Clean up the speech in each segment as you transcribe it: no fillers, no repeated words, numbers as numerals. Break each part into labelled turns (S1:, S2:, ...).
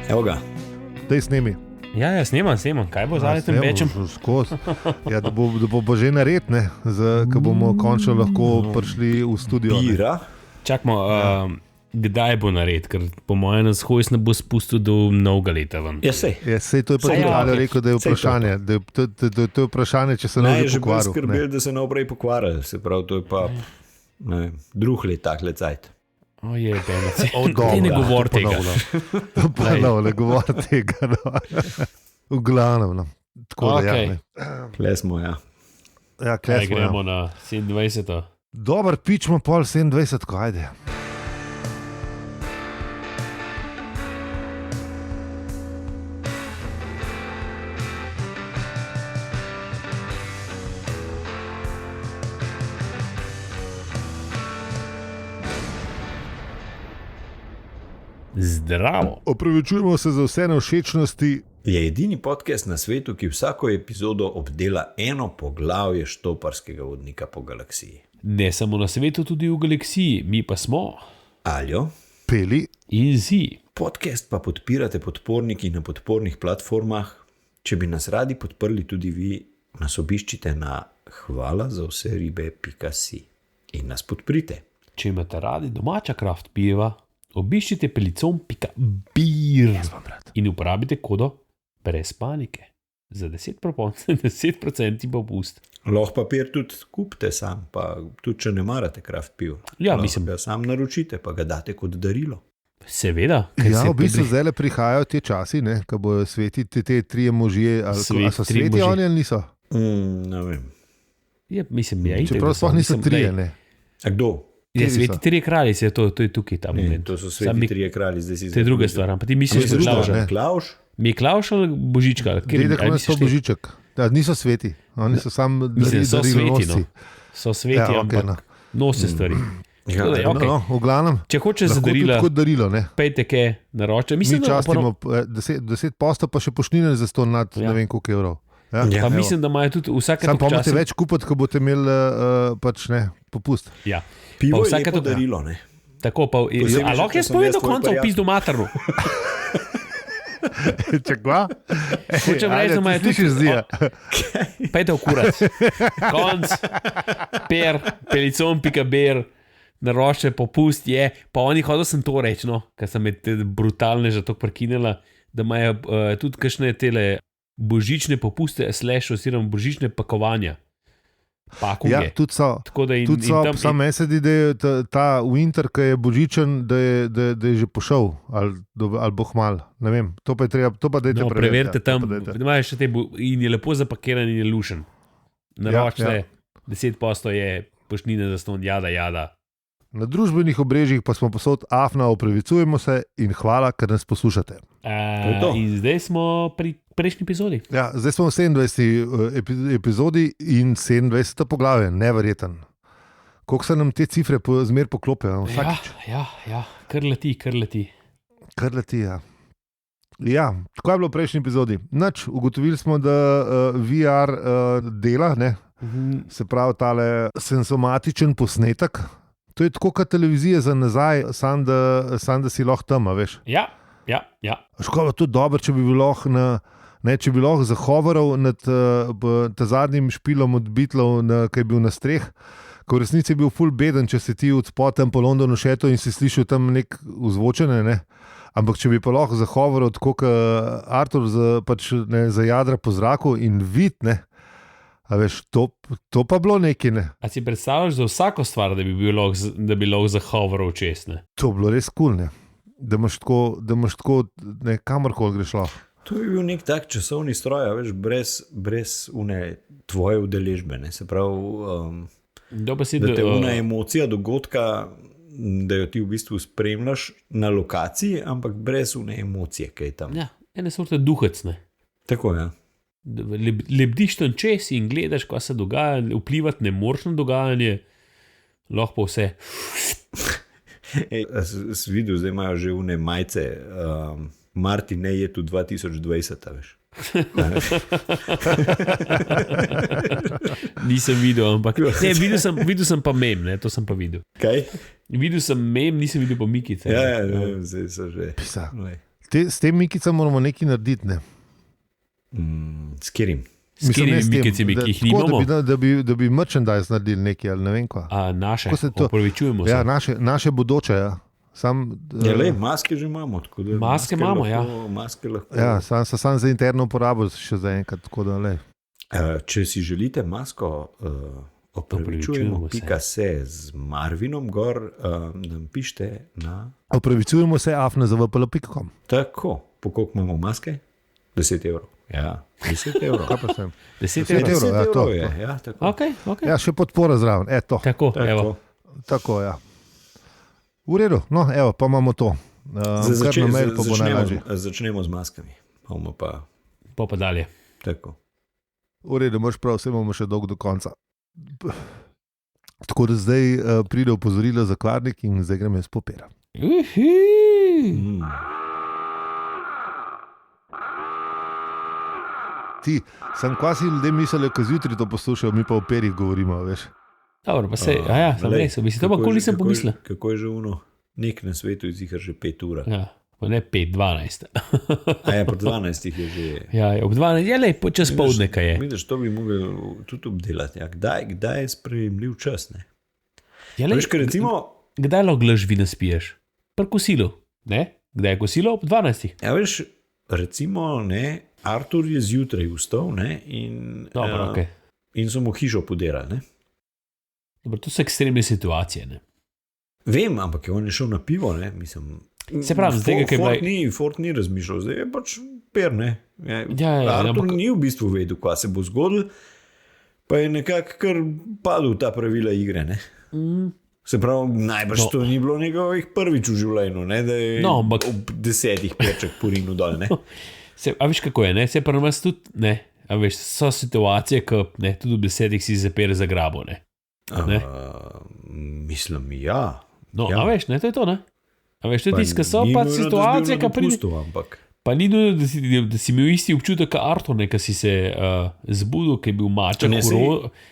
S1: Evo ga.
S2: Daj snemi.
S3: Ja, snemam. Kaj bo zdaj tem večjem?
S2: Ja, da bo že nared, ko bomo končno lahko prišli v studio.
S1: Bira.
S3: Čakamo, kdaj bo nared, ker po mojem nas hojs ne bo spustil do novega leta ven.
S1: Ja, sej.
S2: To je pa tudi rekel, da je vprašanje. To je vprašanje, če se ne bo že pokvaril.
S1: Skrbel, da se ne bo prej pokvaril. Se pravi, to je pa drug let, tak let cajt.
S3: Oje, ne govor tega.
S2: Ne govor tega. V glavnem.
S1: Kle smo, ja.
S3: Kaj gremo na 27.
S2: Dobar, pičmo pol 27, ko ajde.
S3: Zdravo.
S2: Opravičujemo se za vse nevšečnosti.
S1: Je edini podcast na svetu, ki vsako epizodo obdela eno poglavje štoparskega vodnika po galaksiji.
S3: Ne samo na svetu, tudi v galaksiji. Mi pa smo
S1: Aljo,
S2: Peli
S3: in Zi.
S1: Podcast pa podpirate podporniki na podpornih platformah. Če bi nas radi podprli tudi vi, nas obiščite na hvalazavseribe.si in nas podprite.
S3: Če imate radi domača kraft pijeva, obiščite pelicon.bir in uporabite kodo brez panike za 10% popust.
S1: Lahko papir tudi kupite sam, pa tudi če ne marate kraft piv.
S3: Ja,
S1: lahko
S3: mislim,
S1: ga sam naročite, pa ga date kot darilo.
S3: Seveda.
S2: Ja, v bistvu zdaj prihajajo te časi, ko bojo svetiti te trije možje. Ali so sveti oni ali niso?
S1: Ne vem.
S3: Ja, mislim,
S2: čeprav sploh niso trije, ne.
S1: A kdo?
S3: Ja, sveti trije kralji, to je tukaj ta moment.
S1: To so sveti trije kralji, zdaj si
S3: to je druga stvar. Pa ti misliš, da je
S1: Miklavž?
S3: Miklavž ali Božička?
S2: Dedek je to Božiček. Da, niso sveti. Oni so samo
S3: darilonosci. So sveti, ampak nose stvari.
S2: V glavnem,
S3: če hočeš za darila,
S2: kot darilo,
S3: pejte kaj naroče.
S2: Mi častimo 10% pa še poštnine za 100 nad ne vem koliko evrov.
S3: Ja, pa mislim, da imajo tudi vsake
S2: toliko časa. Sam pa morate več kupiti, ko boste imeli popust.
S3: Ja.
S1: Pivo je lepo darilo, ne?
S3: Tako pa, a lahko jaz povem do konca v pizdu maternu?
S2: Če kva?
S3: Hočem reči, da imajo tudi... Pejte v kurac. Konc, pelicon.ber, naroče popust je, pa oni hodil sem to reči, ker sem me te brutalne že tako prekinila, da imajo tudi kakšne tele božične popuste / oziroma božične pakovanja. Pakunge.
S2: Ja, tudi so. Sam meni se zdi, da je ta winter, ki je božičen, da je že pošel ali bo hmal. Ne vem, to pa je treba, to pa dajte
S3: preverite tam, imaš še te in je lepo zapakiran in je lušen. Naročite, 10% je poštnine za ston, jada.
S2: Na družbenih obrežjih pa smo posod afna, opravičujemo se in hvala, ker nas poslušate.
S3: In zdaj smo pri prejšnji epizodi. Ja,
S2: zdaj smo v 27. epizodi in 27. poglavje, neverjeten. Koliko se nam te cifre zmer poklopijo?
S3: Ja, kar leti.
S2: Kar leti, ja. Ja, tako je bilo v prejšnji epizodi. Ugotovili smo, da VR dela, ne? Se pravi tale sensomatičen posnetek. To je tako kot televizija za nazaj, sam da si lahko tam, veš.
S3: Ja.
S2: Škoda, to je dobro, če bi lahko zahovaral nad zadnjim špilom od Beatlov, ki je bil na streh, ko v resnici je bil ful beden, če si ti od spotem po Londonu šetal in si slišal tam nek vzvočene, ne. Ampak če bi pa lahko zahovaral tako kot Artur za jadra po zraku in vid, ne. A veš, to pa bilo nekaj, ne.
S3: A si predstavljaš za vsako stvar, da bi lahko zahovaral čez, ne?
S2: To bilo res cool, ne. Da imaš tako, ne, kamorkoli greš lahko.
S1: To je bil nek tak časovni stroj, veš, brez tvoje udeležbe, ne. Se pravi, da te emocija dogodka, da jo ti v bistvu spremljaš na lokaciji, ampak brez emocije, kaj je tam.
S3: Ja, ene sorte duhec, ne.
S1: Tako, ja.
S3: Lebdiš tam čez in gledaš, kaj se dogaja, vplivati ne moreš na dogajanje, lahko pa vse.
S1: Si videl, zdaj imajo že majice, Martin ne je tu 2020, veš.
S3: Nisem videl, ampak ne, videl sem pa mem, ne, to sem pa videl.
S1: Kaj?
S3: Videl sem mem, nisem videl pa Mikice.
S1: Ja, zdaj so že.
S2: S tem mikicam moramo nekaj narediti. Ne?
S1: S katerim?
S3: S katerimi mikicami, ki jih nimamo?
S2: Da bi merchandise naredili nekaj, ali ne vem kva.
S3: Naše, opravičujemo se.
S2: Ja, naše bodoče, ja.
S1: Maske že imamo.
S3: Maske imamo, ja.
S1: Maske lahko.
S2: Ja, sam za interno uporabo še za enkrat.
S1: Če si želite masko, opravičujemo se z Marvinom gor, nam pište na...
S2: Opravičujemo se afna@vpl.com.
S1: Tako, po koliko imamo maske? 10 €. Ja, 10 €.
S2: Kaj pa sem?
S3: 10 €.
S2: Ja, to
S1: je. Ja, tako.
S3: Okay.
S2: Ja, še podpora zraven. Tako, ja. V redu, no, evo, pa imamo to.
S1: Začnemo z maskami.
S3: Pa dalje.
S1: Tako.
S2: V redu, moš prav, vse imamo še dolgo do konca. Tako da zdaj pride opozorilo za kvarnik in zdaj gremo jaz popera. Ti, sem kvasi ljudje mislili, ko zjutraj to poslušajo, mi pa o perih govorimo, veš.
S3: Dobro, pa se, sem res, to pa koli nisem pomislil.
S1: Kako je že uno? Nek na svetu je zihar že 5 ur.
S3: Ja, pa ne 5, 12.
S1: Po 12 je že.
S3: Ja, ob 12, je le čas poldne, kaj je.
S1: Vidiš, to bi mogli tudi obdelati. Ja, kdaj je sprejemljiv čas, ne?
S3: Ja, le, kdaj lahko vina spiješ? Pri kosilu, ne? Kdaj je kosilo? Ob 12.
S1: Ja, veš, recimo, ne, Artur je zjutraj vstal, ne, in so mu hišo podirali, ne.
S3: Dobro, to so ekstremne situacije, ne.
S1: Vem, ampak on je šel na pivo, ne, mislim.
S3: Se pravi, zdaj kaj
S1: Ford ni razmišljal, zdaj je pač per, ne.
S3: Ja,
S1: Artur ni v bistvu vedel, kaj se bo zgodilo, pa je nekako kar padel ta pravila igre, ne. Se pravi, najbrž to ni bilo njegovih prvič v življenju, ne, da je ob 10 perček porinil dol, ne.
S3: A veš kako je, ne, se pravi nas tudi, ne, a veš, so situacije, ko ne, tudi v 10 si zapere za grabo, ne.
S1: Mislim, ja.
S3: No, a veš, ne, to je to, ne. A veš, to je tiska so pa situacije, ko pride. Pa ni nujno, da si imel isti občutek kot Artur, ne, ko si se zbudil, ki je bil mačak,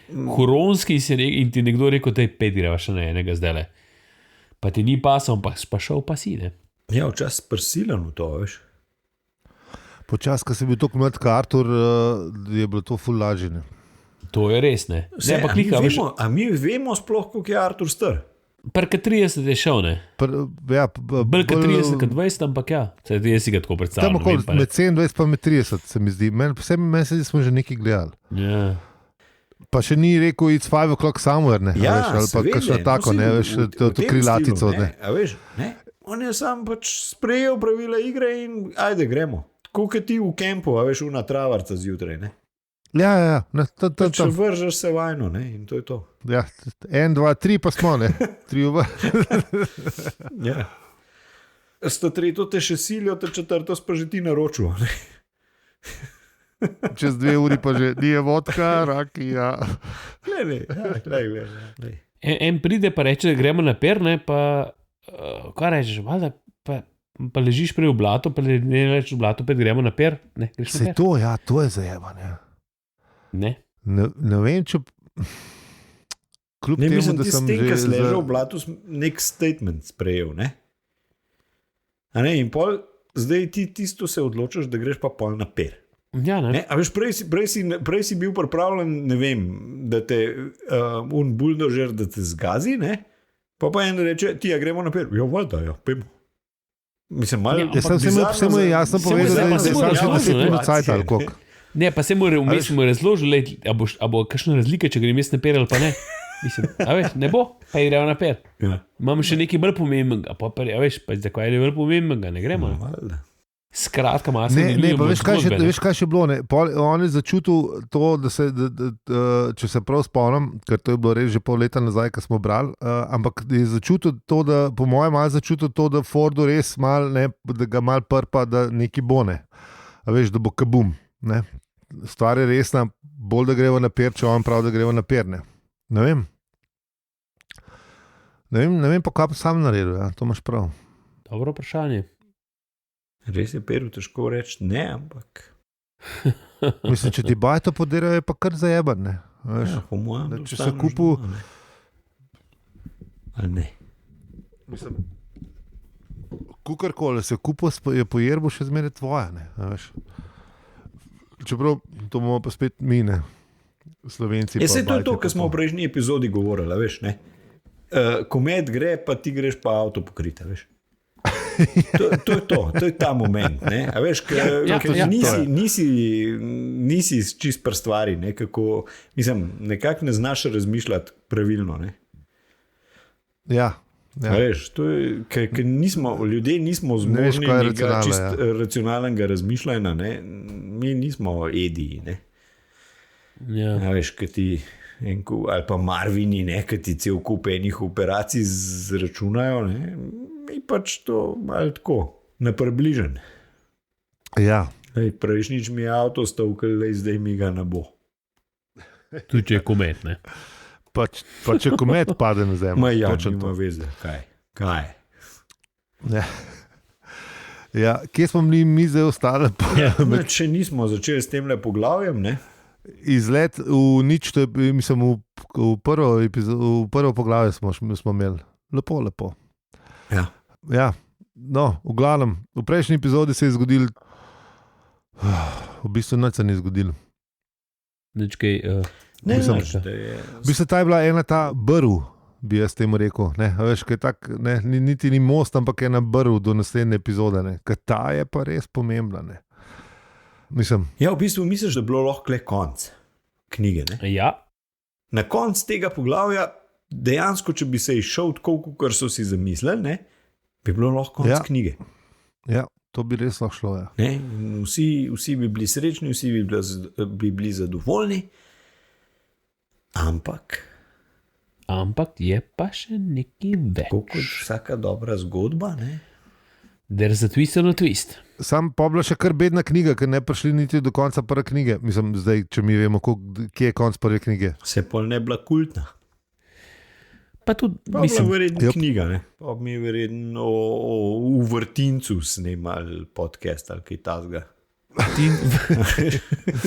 S3: huronski in ti nekdo rekel, da je 5 greva še ne enega zdajle. Pa ti ni pasal, pa šel pa si, ne.
S1: Ja, včasih prisilen v to, veš.
S2: Počas, ko si bil tako mlad kot Artur, je bilo to ful lažje, ne.
S3: To je res, ne.
S1: A mi vemo sploh, koliko je Artur star?
S3: Prka 30 je šel, ne. Brka 30, 20, ampak ja. Jaz si ga tako predstavljam.
S2: Tam okoli med 27 pa med 30, se mi zdi. Meni se zdi, smo že nekaj gledali.
S3: Ja.
S2: Pa še ni rekel, it's 5 o'clock somewhere, ne.
S1: Ja,
S2: veš, ali pa kakšno tako, ne, veš, to krilatico, ne.
S1: A veš, ne. On je sam pač sprejel pravila igre in ajde, gremo. Tako kot ti v kempu, a veš, una travarca zjutraj, ne.
S2: Ja.
S1: Če vržeš se vajno, ne, in to je to.
S2: Ja, 1, 2, 3 pa smo, ne. 3
S1: Ja. 103 te še silijo, te 4 pa že ti naročil, ne.
S2: Čez 2 uri pa že nije vodka, raki, ja.
S1: Glej.
S3: En pride pa reče, da gremo na per, ne, pa kaj rečeš, valjda, pa ležiš prej v blatu, pa ne reč v blatu, pa gremo na per, ne, greš na per.
S2: Se to, ja, to je zajebanje.
S3: Ne
S2: vem, če kljub temu,
S1: mislim,
S2: da sem že...
S1: Mislim, ti ležal v blatu nek statement sprejel, ne? A ne, in pol, zdaj ti tisto se odločaš, da greš pa pol na per.
S3: Ja, ne.
S1: A veš, prej si bil pripravljen, ne vem, da te un buldožer, da te zgazi, ne? Pa en reče, ti, gremo na per. Ja, valjda, ja, pojmo. Mislim, malo...
S2: Vse mu je jasno povedal, da je sam še 10 minut cajt ali koliko.
S3: Ne, pa se mu razložil, a bo kakšna razlika, če grem jaz na per ali pa ne. Mislim, a veš, ne bo, pa je gremo na per.
S1: Ja.
S3: Imam še nekaj bolj pomembnega, pa a veš, pa zakaj je bolj pomembnega, ne gremo.
S1: Valjda.
S3: Skratka, malo
S2: se ne, pa veš, kaj še bilo, ne. On je začutil to, da če se prav spomnim, ker to je bilo res že pol leta nazaj, ko smo brali, ampak je začutil to, da, po mojem, malo začutil to, da Fordu res malo, ne, da ga malo prpa, da neki bo, ne. A veš, da bo kabum, ne. Stvar je resna, bolj da greva na per, če on prav, da greva na per, ne. Ne vem, pa kaj pa sam naredil, ja, to imaš prav.
S3: Dobro vprašanje.
S1: Res je Peru težko reči ne, ampak...
S2: Mislim, če ti bajto podirajo, je pa kar zajeban, ne. Veš,
S1: ja, po mojem,
S2: če se kupu...
S1: Ali ne?
S2: Mislim, Kukorkoli se kupo, je pojer, bo še zmeraj tvoja. Ne, čeprav to bomo pa spet mine, Slovenci.
S1: Ja, to je to, kar smo v prejšnji epizodi govorili, veš, ne? Komet gre, pa ti greš pa avto pokrite, veš. To je ta moment, ne? A veš, nisi čist pri stvari, ne? Kako, mislim, nekako ne znaš razmišljati pravilno, ne?
S2: Ja.
S1: Veš, to je, ker ljudje nismo zmožni nekega čist racionalnega razmišljanja, ne? Mi nismo ediji, ne? Ja, veš, kaj ti ali pa Marvini, ne, kaj ti cel kup enih operacij zračunajo, ne, in pač to malo tako, napribližen.
S2: Ja.
S1: Prejšnjič mi je avto stavkal, zdaj mi ga ne bo.
S3: Tudi če je komet, ne.
S2: Pa če komet pade na zemljo.
S1: Ja, nima veze, kaj.
S2: Ja, kje smo mi zdaj ostali?
S1: Če nismo začeli s tem poglavjem, ne.
S2: Izlet v nič, to je, mislim, v prvo poglavje smo imeli. Lepo. Ja, no, v glavnem, v prejšnji epizodi se je zgodil, v bistvu nič se ni zgodil. V bistvu ta je bila ena ta brv, bi jaz temu rekel. Ne, veš, tak, ne, niti ni most, ampak ena brv do naslednje epizode. Ne, ker ta je pa res pomembna. Ne. Mislim.
S1: Ja, v bistvu misliš, da je bilo lahko le konc knjige. Ne?
S3: Ja.
S1: Na konc tega poglavja, dejansko, če bi se išel tako, kot so si zamislili, ne, bi bilo lahko konc knjige.
S2: Ja, to bi res lahko šlo. Ja.
S1: Ne, vsi bi bili srečni, vsi bi bili zadovoljni, ampak
S3: je pa še nekaj več.
S1: Kot vsaka dobra zgodba, ne?
S3: There's a twist on a twist.
S2: Sam pa bila še kar bedna knjiga, ker ne prišli niti do konca prve knjige. Mislim, zdaj, če mi vemo, kje je konc prve knjige.
S1: Se pol ne bila kultna.
S3: Pa tudi,
S1: mislim, verjetno knjiga, ne? Pa mi verjetno v vrtincu snemali podcast ali kaj tazga.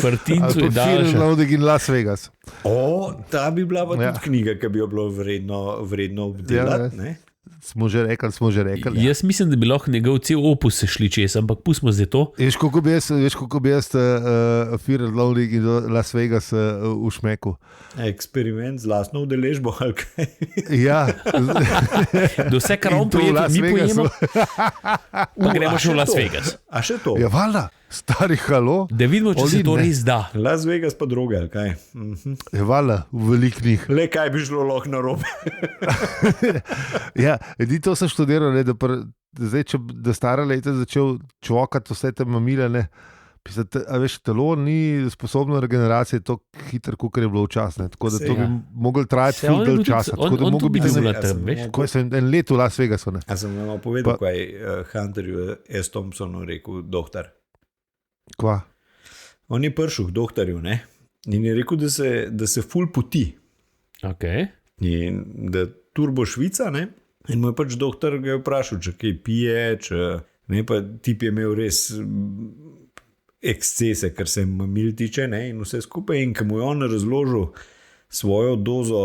S3: Vrtincu je daljša.
S2: Loading in Las Vegas.
S1: Ta bi bila pa tudi knjiga, ki bi jo bilo vredno obdelati, ne?
S2: Smo že rekli.
S3: Jaz mislim, da bi lahko njegov cel opus se šli čez, ampak pustimo zdaj to.
S2: Veš, kako bi jaz Fear and Loading in Las Vegas v šmeku.
S1: Eksperiment z lastno udeležbo, ali kaj?
S2: Ja.
S3: Do vse, kar on pojede, mi pojemo. Pa gremo še v Las Vegas.
S1: A še to?
S2: Ja, valjda. Stari halo.
S3: Da vidimo, če se to res da.
S1: Las Vegas pa druge, ali kaj?
S2: Je valjda, v velikih.
S1: Le kaj bi šlo lahko narobe.
S2: Ja, to sem študiral, da stara leta začel čvokati vse te mamile, ne. A veš, telo ni sposobno regeneracije tako hitro, kot je bilo včasih. Tako da to bi mogli trajati ful del časa.
S3: On tudi bil na tem, veš?
S2: Ko sem en let v Las Vegasu.
S1: A sem vam povedal, kaj je Hunterju S. Thompsonu rekel doktor.
S2: Kva?
S1: On je prišel k doktorju, ne? In je rekel, da se ful poti.
S3: Okay.
S1: In da turbo Švica, ne? In mu je pač doktor ga je vprašal, če kaj pije, ne, pa tip je imel res ekscese, kar se mamil tiče, ne, in vse skupaj. In ko mu je on razložil svojo dozo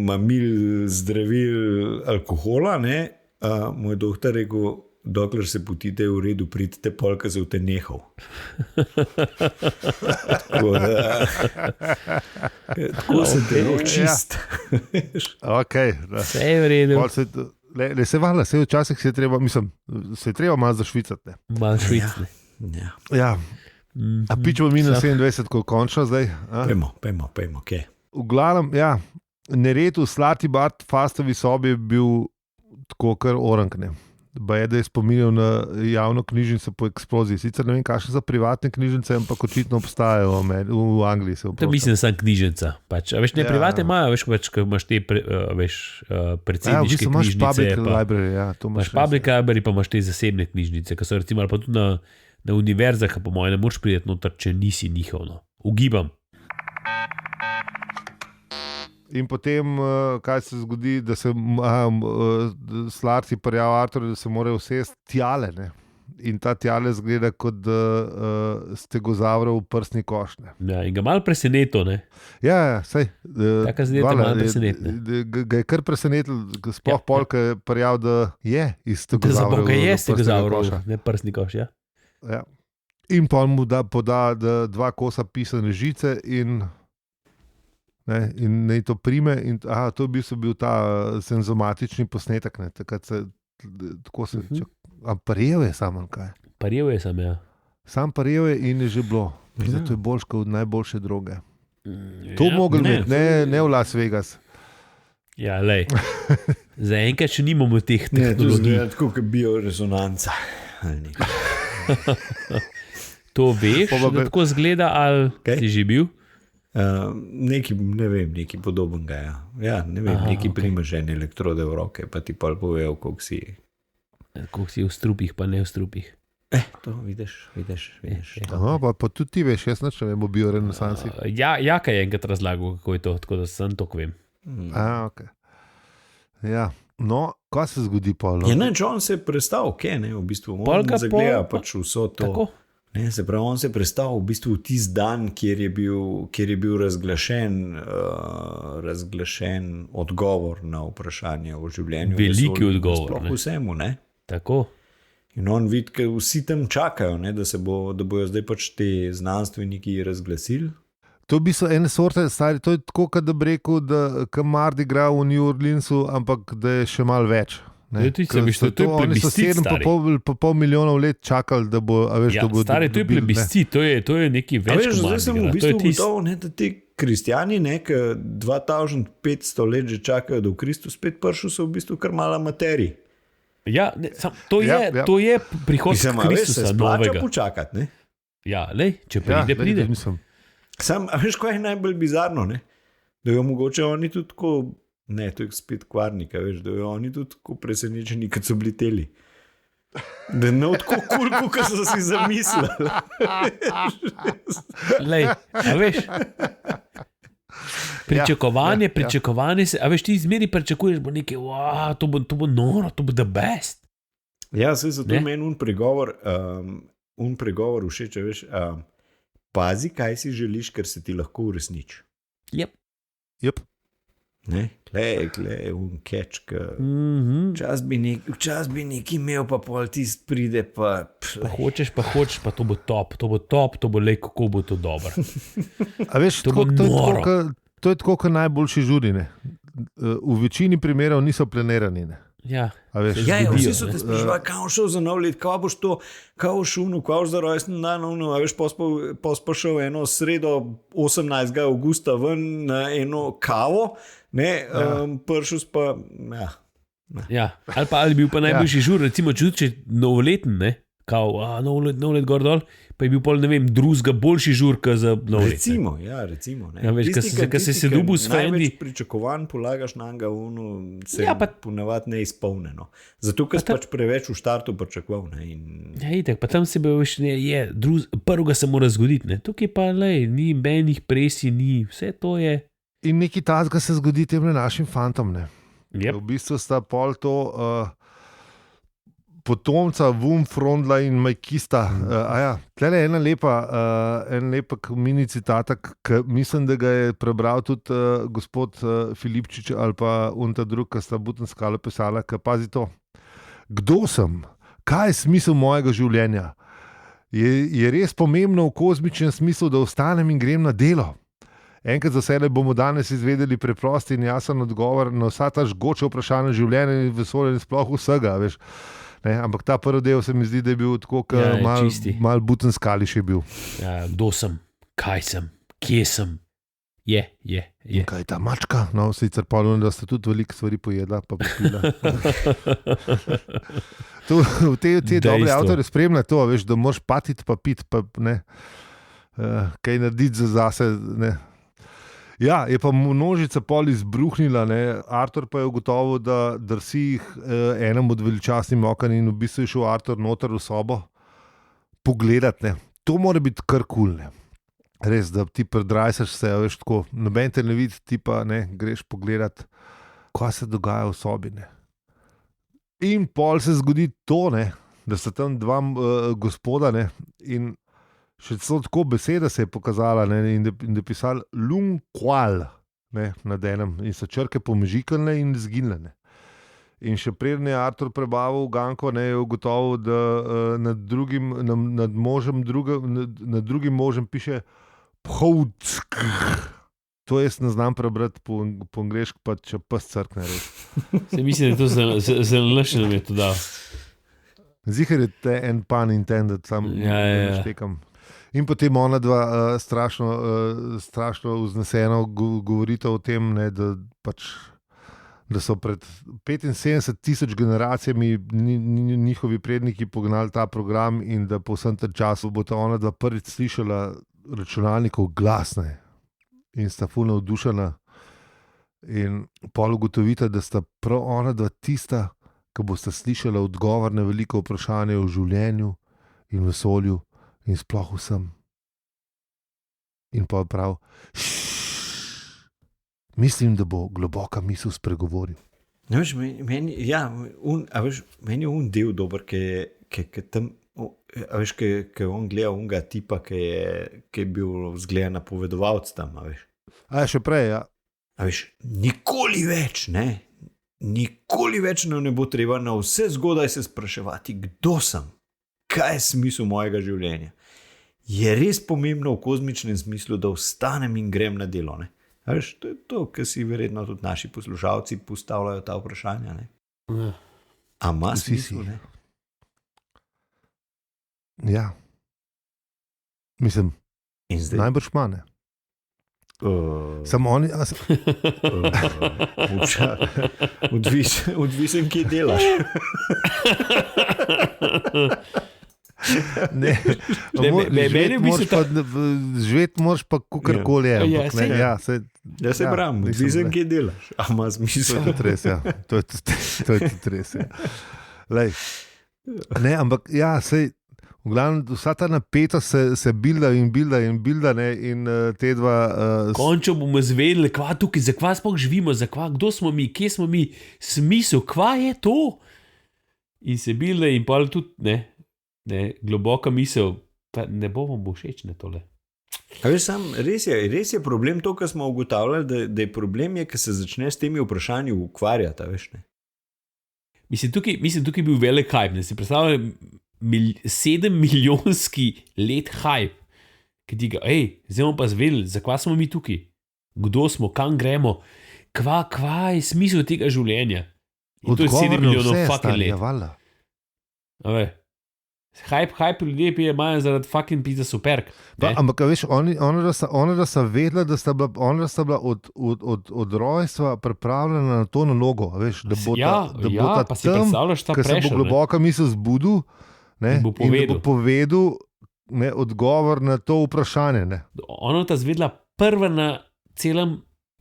S1: mamil, zdravil, alkohola, ne, mu je doktor rekel, dokler se potite v redu, pridite pol, ko se v te nehal. Tako se telo čist.
S2: Okay,
S3: vse je v redu.
S2: Se vala, se včasih se je treba malo zašvicati.
S3: Malo švicati.
S2: Ja. A pičemo mi na 27, ko končno zdaj?
S1: Pejmo, kje?
S2: V glavnem, ja, nered v Slatibard Fastovi sobi je bil tako kar orang, ne. Ba je, da je spominjal na javno knjižnico po eksploziji. Sicer ne vem, kakšne so privatne knjižnice, ampak očitno obstajajo v Angliji.
S3: To mislim, da sem knjižnica. Pač. A veš, ne, private imajo, veš, pač, ko imaš te predsedniške knjižnice.
S2: Imaš public library, ja.
S3: Imaš public library, pa imaš te zasebne knjižnice, ki so recimo ali pa tudi na univerzah, po mojem, ne moreš priti noter, če nisi njihov. No. Ugibam.
S2: In potem, kaj se zgodi, da se Slarci prijavijo Arturju, da se morajo usesti tjale, ne? in ta tjale zgleda kot stegozavrov prsni koš.
S3: Ja, in ga malo preseneto, ne?
S2: Ja, sej.
S3: Taka zdaj te malo presenetne.
S2: Ga je kar presenetil, sploh polk je prijavil, da je iz stegozavrov.
S3: Da ga je stegozavrov, ne prsni koš, ja.
S2: Ja. In pa mu poda 2 kosa pisane žice in naj to prime. To je bil ta senzomatični posnetek. Tako se parjev je samo kaj.
S3: Parjev je sam, ja.
S2: Sam parjev je in je že bilo. Zato je boljš kot najboljše droge. To mogli imeti, ne v Las Vegas.
S3: Ja, lej. Zaenkrat še nimamo teh tehnologij.
S1: Ne, tako kot biorezonanca.
S3: To veš, da tako zgleda, ali si že bil?
S1: Nekaj podobnega. Ja, ne vem, neki primeženi elektrode v roke, pa ti pa povejo, koliko si.
S3: Koliko si v strupih, pa ne v strupih.
S1: To vidiš.
S2: Pa tudi ti veš, jaz ne vem o biorenesansi.
S3: Jaka je enkrat razlagal, kako je to, tako da sem to vem.
S2: Okay. Ja, no, kaj se zgodi pa?
S1: On se je prestal, v bistvu. On zagleda pač vso to.
S3: Tako?
S1: Ne, se pravi, on se je prestal v bistvu v tisti dan, kjer je bil razglašen odgovor na vprašanje o življenju.
S3: Veliki odgovor.
S1: Sploh vsemu, ne?
S3: Tako.
S1: In on vidi, da vsi tam čakajo, ne, da bojo zdaj pač te znanstveniki razglasili.
S2: To bi so ene sorte stari, to je tako, da bi rekel, da Mardi Gras v New Orleansu, ampak da je še malo več.
S3: Oni so
S2: 7,5 milijonov let čakali, da bo.
S3: Stari, to je plebiscit, to je neki več.
S1: Zdaj sem v bistvu gotovo, da ti kristjani, ki 2500 let že čakajo, da v Kristu spet prišel, so v bistvu kar mala materija.
S3: Ja, to je prihod Kristusa novega.
S1: Splača počakati, ne?
S3: Ja, lej, če pride.
S1: Sam, a veš, kaj je najbolj bizarno, ne? Da jo mogoče oni tudi tako, ne, to je spet kvarnika, veš, da jo oni tudi tako presenečeni, kad so bili teli. Da ne tako kurku, kot so si zamislili.
S3: Lej, a veš, pričakovanje se, a veš, ti izmeri pričakuješ, bo nekaj, to bo noro, to bo the best.
S1: Ja, se zato meni un pregovor všeč, veš, pazi, kaj si želiš, ker se ti lahko uresniči.
S3: Jep.
S1: Ne, klej, un catch, včas bi nekaj imel, pa pol tist pride, pa
S3: hočeš, pa to bo top, to bo lej, kako bo to dobro.
S2: A veš, to je tako, kot najboljši žuri, ne. V večini primerov niso planirani, ne.
S3: Ja,
S1: vsi so te spraševali, kaj šel za nov let, kaj boš to, kaj boš šuno, kaj boš za rojsten dan, a veš, pa šel eno sredo 18. augusta ven na eno kavo, ne, pršus pa,
S3: Ja, ali bil pa najboljši žur, recimo, če novoleten, ne, kao, nov let gor dol, pa je bil pol, ne vem, drugega boljši žur, kot za novlet.
S1: Recimo. Ne.
S3: Ja, veš, kaj se dubu s fendi.
S1: Največ pričakovanj polagaš na njega, se ponavadi ne izpolneno. Zato, ker si pač preveč v štartu pričakoval.
S3: Ja, itak, pa tam se bo veš, prvega se mora zgoditi, ne. Tukaj pa, lej, ni benih presi, ni, vse to je.
S2: In nekaj tazga se zgodi tem našim fantom, ne.
S3: Yep.
S2: V bistvu sta pol to potomca Frontla in Majkista. Tlele je ena lepa mini citatek, ki mislim, da ga je prebral tudi gospod Filipčič ali pa unta drug, ki sta Butenskalo pisala, ki pazi to. Kdo sem? Kaj je smisel mojega življenja? Je res pomembno v kozmičnem smislu, da ostanem in grem na delo? Enkrat za vse bomo danes izvedeli preprost in jasen odgovor na vsa ta žgoča vprašanja življenja in vesolja in sploh vsega, veš. Ne, ampak ta prvi del se mi zdi, da je bil tako, mal Butenskali še bil.
S3: Ja, kdo sem? Kaj sem? Kje sem? Je.
S2: Kaj je ta mačka? No, sicer polovno, da ste tudi veliko stvari pojedla, pa popila. Te dobre avtorje spremlja to, veš, da moraš patiti pa piti, pa ne, kaj narediti zase, ne. Ja, je pa množica pol izbruhnila, ne. Artur pa je ugotovil, da drsi jih enem od veličastnim okn in v bistvu je šel Artur noter v sobo pogledati, ne. To mora biti kar kul, ne. Res, da ti predrajsaš se, veš, tako, noben te ne vidi, ti pa ne, greš pogledati, kaj se dogaja v sobi, ne. In pol se zgodi to, ne, da sta tam dva gospoda, ne, in še tako beseda se je pokazala, ne, in da je pisal Lung Kual, ne, nad enem, in so črke pomežikane in zginile. In še preden je Artur prebavil Ganko, ne, je ugotovil, da nad drugim možem piše Phovck. To jaz ne znam prebrati po angleško, pa če pes crkne.
S3: Se mislim, da je to zelo še nam je to dal.
S2: Zihar je te en pan intended, sam
S3: ja.
S2: štekam. In potem ona dva strašno vzneseno govorita o tem, ne, da so pred 75,000 generacijami njihovi predniki pognali ta program in da po vsem tem času bo ta ona dva prvič slišala računalnikov glasne in sta ful navdušena in pol ugotovita, da sta prav ona dva tista, ki bosta slišala odgovor na veliko vprašanje o življenju in vesolju in sploh vsem. In pa prav, mislim, da bo globoka misel spregovoril.
S1: Ne, veš, meni je del dober, ki tam, ki on gleda unga tipa, ki je bil vzgleda napovedovalc tam, veš.
S2: Še prej, ja.
S1: Veš, nikoli več nam ne bo treba na vse zgodaj se spraševati, kdo sem, kaj je smisel mojega življenja. Je res pomembno v kozmičnem smislu, da vstanem in grem na delo, ne? Veš, to je to, kar si verjetno tudi naši poslušalci postavljajo ta vprašanja, ne?
S3: Ja.
S1: A ima smisel, ne?
S2: Ja. Mislim, najbrž ima, ne? Samo oni...
S1: Odvisen, kje delaš.
S2: Živeti moraš pa kakorkoli je.
S1: Ja, se bram, odvisen, kje delaš. A ima smisel.
S2: To je tudi res, ja. Lej. Ne, ampak ja, sej, v glavnem, vsa ta napetost se bilda, ne, in te dva...
S3: Končno bomo zvedeli, kva tukaj, za kva sploh živimo, za kva, kdo smo mi, kje smo mi, smisel, kva je to? In se bilda in pa tudi, ne, globoka misel, pa ne bo vam bo všeč, ne, tole.
S1: A veš, res je problem to, kar smo ugotavljali, da je problem je, ker se začne s temi vprašanji ukvarjati, veš, ne.
S3: Mislim, tukaj je bil velik hype, ne, si predstavljam 7 milijonski let hype, ki ti ga, zdaj bomo pa zvedeli, zakaj smo mi tukaj, kdo smo, kam gremo, kva je smisel tega življenja. In to je 7 milijonov fucking let. A ve, hype ljudje imajo zaradi fucking pizza superk.
S2: Ampak veš, ona da sta vedela, da sta bila od rojstva pripravljena na to nalogo, veš, da bo ta tam, ker se bo globoka misel zbudil, ne, in da bo povedal, ne, odgovor na to vprašanje. Ne.
S3: Ona ta zvedela prva na celem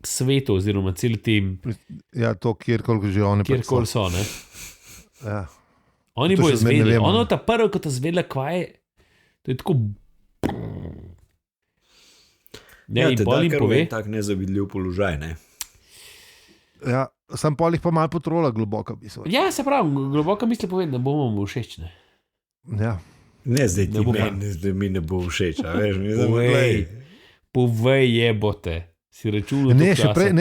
S3: svetu, oziroma cel tem...
S2: Ja, to kjerkoli že oni
S3: kjerkoli so, ne.
S2: Ja.
S3: Oni bojo zvedeli. Ono ta prvo, ko ta zvedela, kva je, to je tako...
S1: Ja, te da kar v tak nezavidljiv položaj, ne.
S2: Ja, sam polih pa malo potrola globoka misel.
S3: Ja, se pravi, globoka misel povem, da bomo mu všeč, ne.
S2: Ja.
S1: Ne, zdaj ti meni, zdaj mi ne bo všeč, a veš, mi
S3: povej jebote. Si računal
S2: ne, še prej,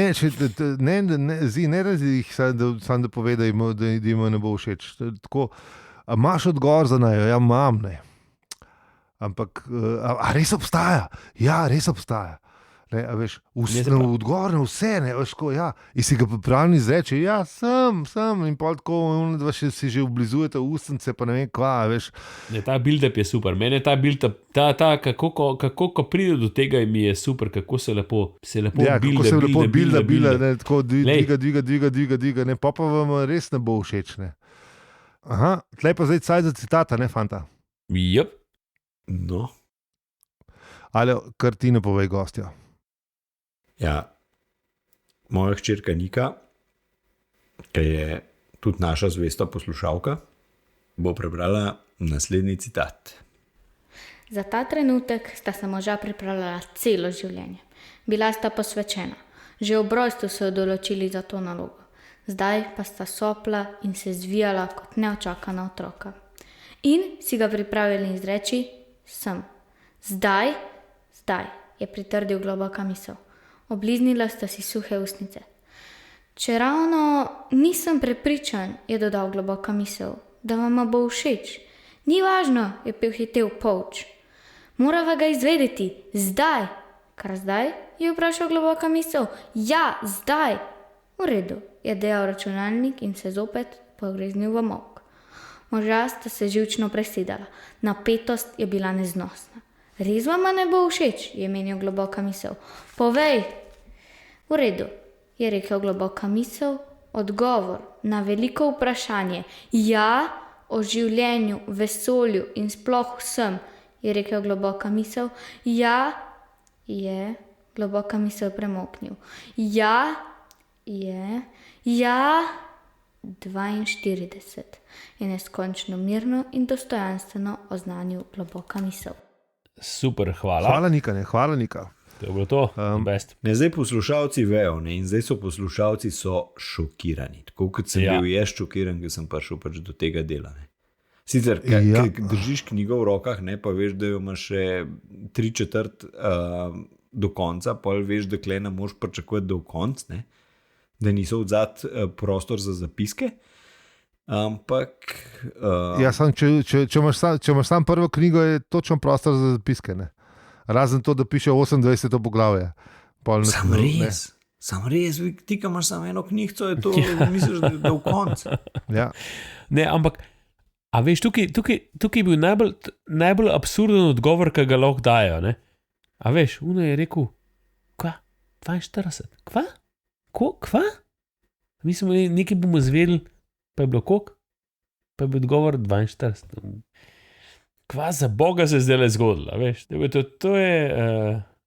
S2: ne razi jih sam da pove, da jim ne bo všeč. Tako, a imaš odgovor za naj? Ja, imam, ne. Ampak, a res obstaja? Ja, res obstaja. Ne, a veš, odgovor na vse, ne, veš, ko, ja. In si ga pripravljen izreči, ja, sem, in pol tako, še si že oblizujete ustnice, pa ne vem kva, veš.
S3: Ne, ta build-up je super, mene ta build-up, kako ko pride do tega, mi je super, kako se lepo
S2: ja, kako se lepo bilda, ne, tako dviga, ne, pa vam res ne bo všeč, ne. Aha, tlej pa zdaj caj za citata, ne, fanta?
S3: Jep.
S1: No.
S2: Ali, kar ti ne povej gostja.
S1: Ja, moja hčerka Nika, ki je tudi naša zvesta poslušalka, bo prebrala naslednji citat.
S4: Za ta trenutek sta se moža pripravljala celo življenje. Bila sta posvečena. Že ob rojstvu so jo določili za to nalogo. Zdaj pa sta sopla in se zvijala kot neočakana otroka. in si ga pripravili izreči: sem. Zdaj, je pritrdil globoka misel. Obliznila sta si suhe ustnice. Čeravno nisem prepričan, je dodal globoka misel, da vama bo všeč. Ni važno, je prehitel Pouch. Morava ga izvedeti, zdaj. Kar zdaj? Je vprašal globoka misel. Ja, zdaj. V redu, je dejal računalnik in se zopet pogreznil v molk. Moža sta se živčno presedala. Napetost je bila neznosna. Res vama ne bo všeč, je menil globoka misel. Povej. V redu, je rekel globoka misel. Odgovor na veliko vprašanje. Ja, o življenju, vesolju in sploh vsem, je rekel globoka misel. Ja, je globoka misel premoknil. Ja, je 42, je neskončno mirno in dostojanstveno oznanil globoka misel.
S3: Super, hvala.
S2: Hvala, Nika.
S3: To je bilo to, best.
S1: Ne, zdaj poslušalci vejo, ne, in zdaj so poslušalci šokirani. Tako kot sem bil jaz šokiran, ker sem prišel pač do tega dela. Ne. Sicer, ker držiš knjigo v rokah, ne, pa veš, da jo imaš še 3/4 do konca, pa veš, da kle ne moš pričakovati do konca, ne, da niso odzad prostor za zapiske. Ampak...
S2: če imaš sam prvo knjigo, je točno prostor za zapiske. Ne? Razen to, da piše 28. poglavje.
S1: Sam res, ti, ki imaš samo eno knjigo, je to, misliš, da je v koncu.
S2: Ja.
S3: Ne, ampak, a veš, tukaj je bil najbolj absurden odgovor, ki ga lahko dajo. Ne? A veš, Uno je rekel, kva? 42? Kva? Kva? Mi smo nekaj bomo zvedeli, pa je bilo koliko? Pa je bil odgovor 42. Kva za Boga se zdaj le zgodilo, veš? To je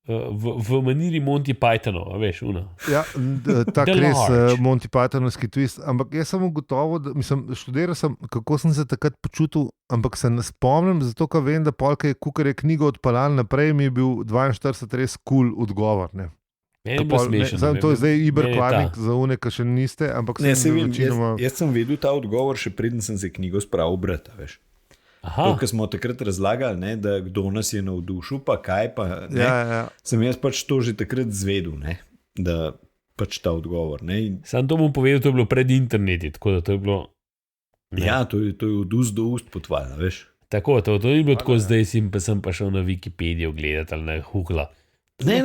S3: v maniri Monty Pythonov, veš, Uno.
S2: Ja, tak res Monty Pythonovski twist, ampak jaz sem gotovo, študiral sem, kako sem se takrat počutil, ampak se ne spomnim, zato ker vem, da polka je kukar je knjigo odpeljal naprej, mi je bil 42 res cool odgovor, ne. To je zdaj iberkvarnik za une, ki še niste, ampak
S1: jaz sem vedel ta odgovor, še preden sem se knjigo spravil brati, veš. To, kar smo takrat razlagali, ne, da kdo nas je navdušil, pa kaj pa, ne, sem jaz pač to že takrat zvedel, ne, da pač ta odgovor. Ne.
S3: Sam to bom povedal, to je bilo pred interneti, tako da to je bilo... Ne.
S1: Ja, to je od ust do ust potvalo, veš.
S3: Tako, to je bilo tako, zdaj sem pa šel na Wikipedijo gledati ali na Hukla.
S1: Ne,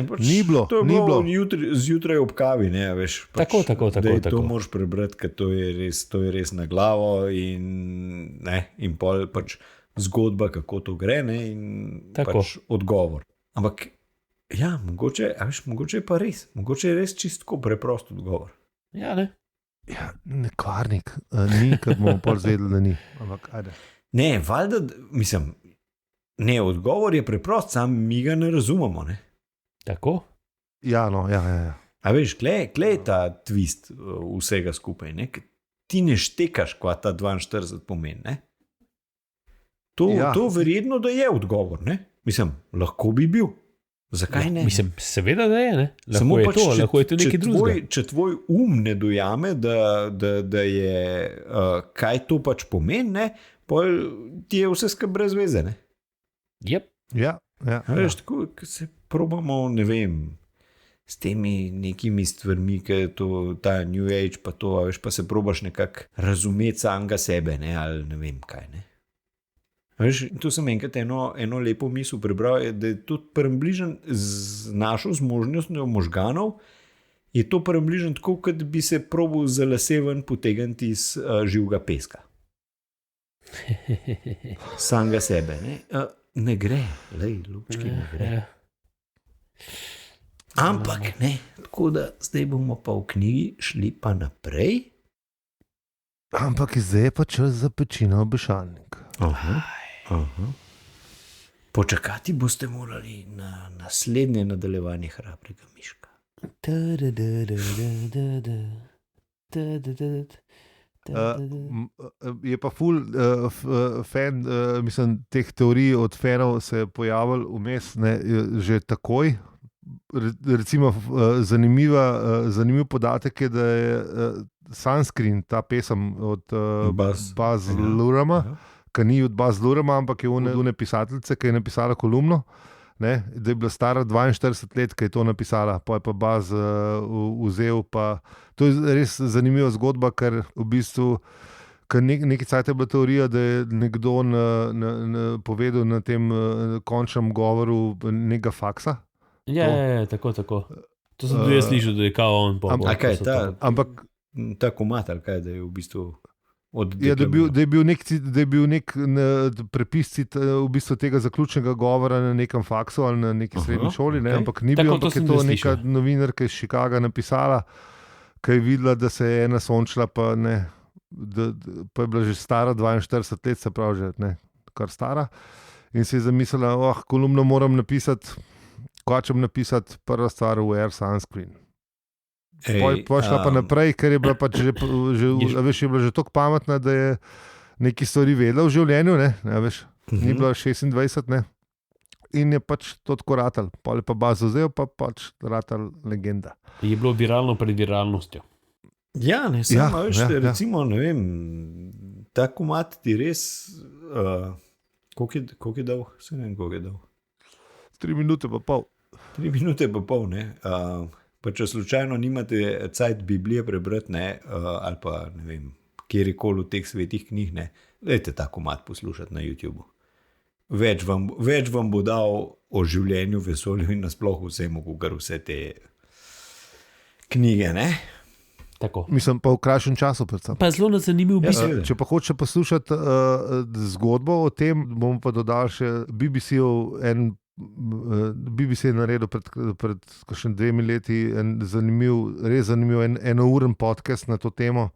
S1: pač
S2: ni bilo.
S1: To je bilo zjutraj ob kavi, ne, veš.
S3: Pač, tako.
S1: To moraš prebrati, ker to je res na glavo in pol pač zgodba, kako to gre, ne, in pač odgovor. Ampak, ja, mogoče je pa res, mogoče je res čistko preprost odgovor.
S3: Ja, ne.
S2: Ja, nekvarnik, ni, ker bomo pol zvedeli, da ni. Ampak, ajde.
S1: Ne, valjda, ne, odgovor je preprost, sam mi ga ne razumemo, ne.
S3: Tako?
S2: Ja.
S1: A veš, kle je ta twist vsega skupaj, ne. Ti ne štekaš, kva ta 42 pomeni, ne. To verjetno, da je odgovor, ne. Lahko bi bil. Zakaj ne?
S3: Seveda, da je, ne. Lahko je to nekaj drugega.
S1: Če tvoj ne dojame, da je kaj to pač pomeni, ne, pol ti je vse skupaj brez veze, ne.
S3: Yep.
S2: Ja.
S1: Veš, tako, ko se probamo, ne vem, s temi nekimi stvarmi, ki je to, ta New Age, pa to, veš, pa se probaš nekako razumeti samega sebe, ne, ali ne vem kaj, ne. Veš, tu sem enkrat eno lepo misel prebral, da je to približen z našo zmožnostjo možganov, je to približen tako, kot bi se probal za lase ven potegniti iz živega peska. Samega sebe, ne. Ne gre, lupčki ne gre. Ampak ne, tako da zdaj bomo pa v knjigi šli pa naprej.
S2: Ampak zdaj je pa čas za pečino obešalnik.
S1: Aha. Počakati boste morali na naslednje nadaljevanje Hrabrega miška.
S2: Je pa ful fan, teh teorij od fanov se je pojavil vmes, ne, že takoj. Recimo zanimiv podatek je, da je Sunscreen, ta pesem od Baz Lurama, ni od Baz Luhrmann, ampak je une pisateljice, ki je napisala kolumno, ne, da je bila stara 42 let, ki je to napisala, pa je pa Baz vzel. To je res zanimiva zgodba, ker v bistvu nekaj cajt je bila teorija, da je nekdo povedal na tem končnem govoru nekega faksa.
S3: Ja, tako. To sem tudi jaz slišal, da je kao on.
S2: Ampak
S1: ta komat, ali kaj, da je v bistvu
S2: da je bil nek prepis v bistvu tega zaključnega govora na nekem faksu ali na neki srednji šoli, ne? Ampak ni bil, ampak je to neka novinarka iz Chicaga napisala, ki je videla, da se je ena sončila, pa je bila že stara 42 let, se pravi že kar stara, in si je zamislila, kolumno moram napisati, hočem napisati prva stvar Wear Sunscreen. Šla pa naprej, ker je bila pač že toliko pametna, da je nekaj stvari vedela v življenju, ni bila 26, ne? In je pač to tako ratal. Pol je pa Baz vzel, pa pač ratal legenda.
S3: Je bilo viralno pred viralnostjo.
S1: Ja, recimo, ne vem, ta komat ti res, koliko je dal? Se ne vem, koliko je dal.
S2: 3 minute pa pol.
S1: 3 minute pa pol, ne. Pa če slučajno nimate cajt Biblije prebrati, ali pa ne vem, kjerikoli v teh svetih knjig, dajte ta komat poslušati na YouTube. Več vam bo dal o življenju, vesolju in nasploh vsemu, kar vse te knjige, ne?
S3: Tako.
S2: Mislim pa v krajšem času predvsem.
S3: Pa zelo zanimiv bistvo.
S2: Če pa hoče poslušati zgodbo o tem, bomo pa dodali še BBC je naredil pred 2 leti res zanimiv enouren podcast na to temo.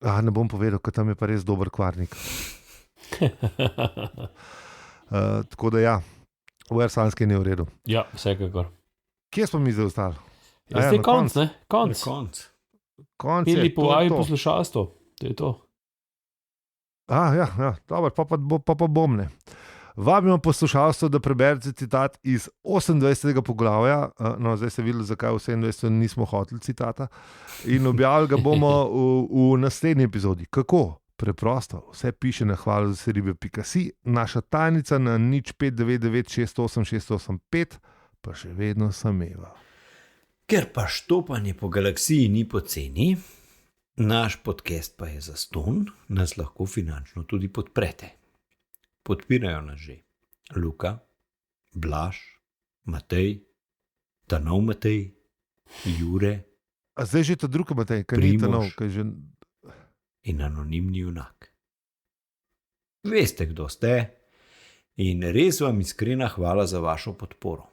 S2: Ne bom povedal, ker tam je pa res dober kvarnik. Tako da ja, Wear Sunscreen je v redu.
S3: Ja, vsekakor.
S2: Kje smo mi zdaj ostali?
S3: Zdaj je konc, ne?
S2: Konc je,
S3: Pili povabi poslušalstvo, to je to.
S2: Ja, dobro, pa bom, ne. Vabimo poslušalstvo, da preberete citat iz 28. poglavja, zdaj ste videli, zakaj v 27. nismo hoteli citata, in objavili ga bomo v naslednji epizodi. Kako? Preprosto, vse piše na hvalazaseribe.si, naša tajnica na 0599686885, pa še vedno sameva.
S1: Ker pa štopanje po galaksiji ni poceni, naš podcast pa je zastonj, nas lahko finančno tudi podprete. Podpirajo nas že Luka, Blaž, Matej, Tanov Matej, Jure.
S2: A zdaj že ta druga Matej, kaj ni Tanov, kaj že...
S1: In anonimni junak. Veste, kdo ste, in res vam iskrena hvala za vašo podporo.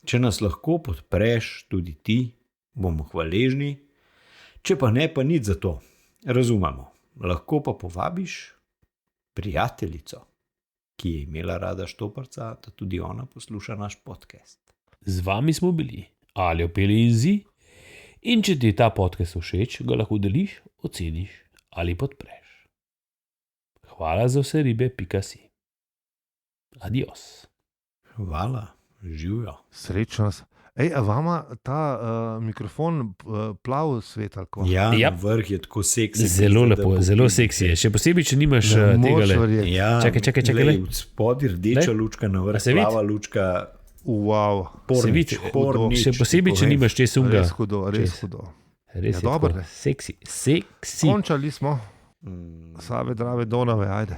S1: Če nas lahko podpreš tudi ti, bomo hvaležni, če pa ne, pa nič za to. Razumemo, lahko pa povabiš prijateljico, ki je imela rada Štoparca, da tudi ona posluša naš podcast.
S3: Z vami smo bili Aljo, Peli in Zi, in če ti je ta podcast všeč, ga lahko deliš, oceniš ali podpreš. Hvala za vse ribe.si. Adios.
S1: Hvala, živijo.
S2: Srečno. A vama ta mikrofon plav svet ali ko?
S1: Ja, vrh je tako seksi.
S3: Zelo lepo, zelo seksi je. Še posebej, če nimaš tega.
S1: Ja,
S3: čakaj.
S1: Spodaj rdeča lučka, na vrh plava lučka.
S2: Wow.
S3: Še posebej, če nimaš česa umga.
S2: Res hudo.
S3: Res je dobro. Seksi.
S2: Končali smo. Save, Drave, Donave, ajde.